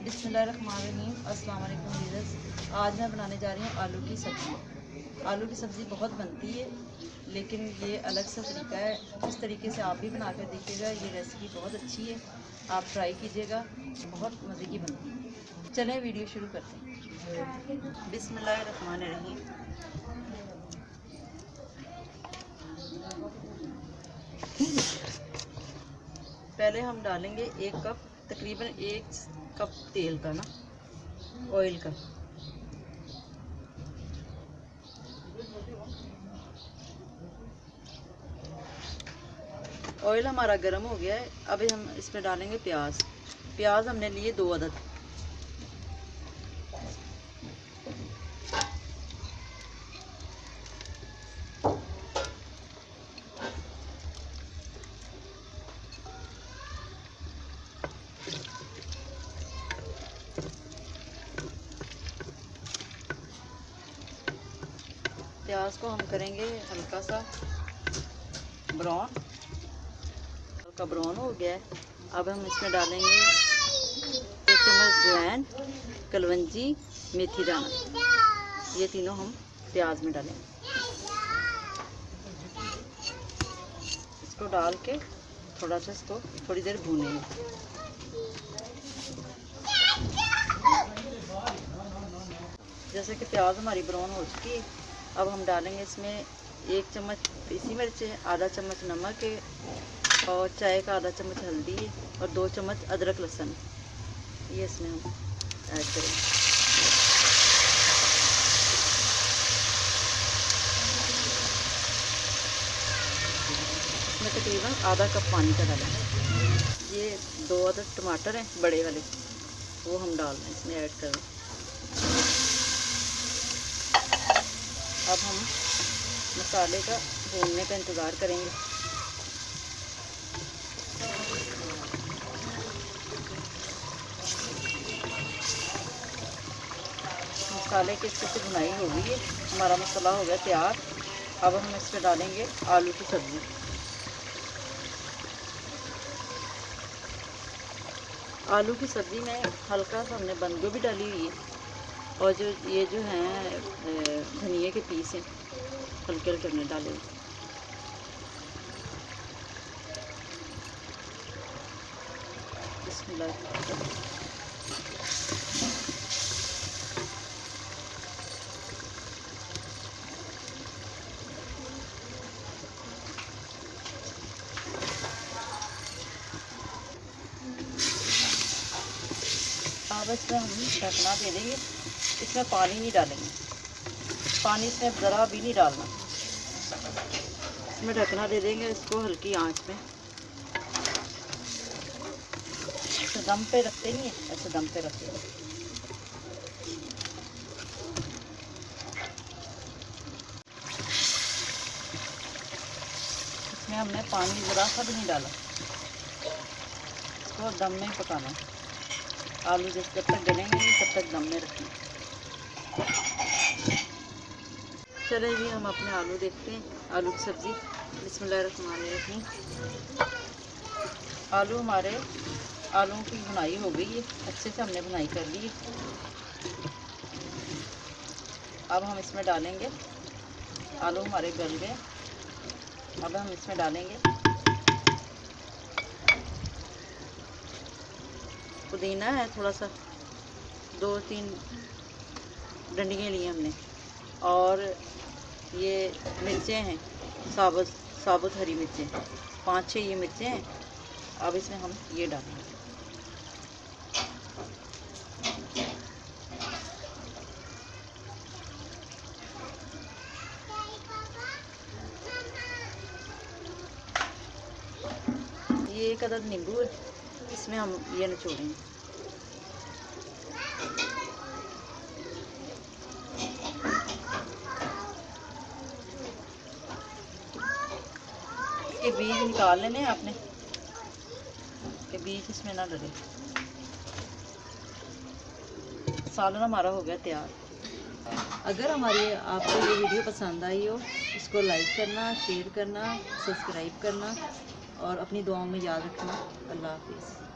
बिस्मिल्लाहिर्रहमानिर्रहीम। अस्सलाम वालेकुम व्यूअर्स। आज मैं बनाने जा रही हूँ आलू की सब्ज़ी। आलू की सब्ज़ी बहुत बनती है, लेकिन ये अलग सा तरीका है। इस तरीके से आप भी बना कर देखिएगा। ये रेसिपी बहुत अच्छी है, आप ट्राई कीजिएगा, बहुत मज़े की बनती है। चलें वीडियो शुरू करते हैं। बिस्मिल्लाहिर्रहमानिर्रहीम। पहले हम डालेंगे तकरीबन 1 कप तेल का ना, ऑयल का। ऑयल हमारा गर्म हो गया है। अब हम इसमें डालेंगे प्याज। प्याज हमने लिए 2 अदद। प्याज को हम करेंगे हल्का सा ब्राउन। हल्का ब्राउन हो गया है। अब हम इसमें डालेंगे 1 चम्मच अजवाइन, कलवंजी, मेथी दाना। ये तीनों हम प्याज में डालेंगे। इसको डाल के थोड़ा सा इसको थोड़ी देर भूनेंगे। जैसे कि प्याज हमारी ब्राउन हो चुकी है, अब हम डालेंगे इसमें 1 चम्मच पीसी मिर्च है, आधा चम्मच नमक है और चाय का आधा चम्मच हल्दी है और 2 चम्मच अदरक लहसुन। ये इसमें हम ऐड करेंगे। इसमें तकरीबन आधा कप पानी का डालेंगे। ये 2 अदद टमाटर हैं बड़े वाले, वो हम डाल दें इसमें ऐड करें। अब हम मसाले का भूनने का इंतज़ार करेंगे। मसाले की अच्छे से भुनाई हो गई है, हमारा मसाला हो गया तैयार। अब हम इसमें डालेंगे आलू की सब्ज़ी। आलू की सब्ज़ी में हल्का सा हमने बंद गोभी डाली हुई है और ये जो हैं धनिया के पीस हैं, हल्के हल्के हमने डाले। अब इसमें हम ढकना दे देंगे। इसमें पानी नहीं डालेंगे, पानी इसमें ज़रा भी नहीं डालना। इसमें ढकना दे देंगे इसको हल्की आंच पे। ऐसे दम पे रखते नहीं है, ऐसे दम पे रखते हैं। इसमें हमने पानी ज़रा सा भी नहीं डाला। इसको दम में ही पकाना है। आलू जब तक गलेंगे तब तक दम में रखें। चले जी, हम अपने आलू देखते हैं। आलू की सब्ज़ी। बिस्मिल्लाहिर्रहमानिर्रहीम। आलू की भुनाई हो गई है, अच्छे से हमने भुनाई कर ली है। अब हम इसमें डालेंगे, आलू हमारे गल गए। अब हम इसमें डालेंगे पुदीना है थोड़ा सा, 2-3 डंडियाँ ली हमने, और ये मिर्चें हैं साबुत हरी मिर्चें, 5-6 ये मिर्चें हैं। अब इसमें हम ये डालेंगे। ये 1 अदद नींबू है, इसमें हम ये निचोड़ेंगे। इसके बीज निकाल लेने हैं आपने, के बीज इसमें ना लगे। सालन हमारा हो गया तैयार। अगर आपको ये वीडियो पसंद आई हो, इसको लाइक करना, शेयर करना, सब्सक्राइब करना और अपनी दुआओं में याद रखना। अल्लाह हाफिज़।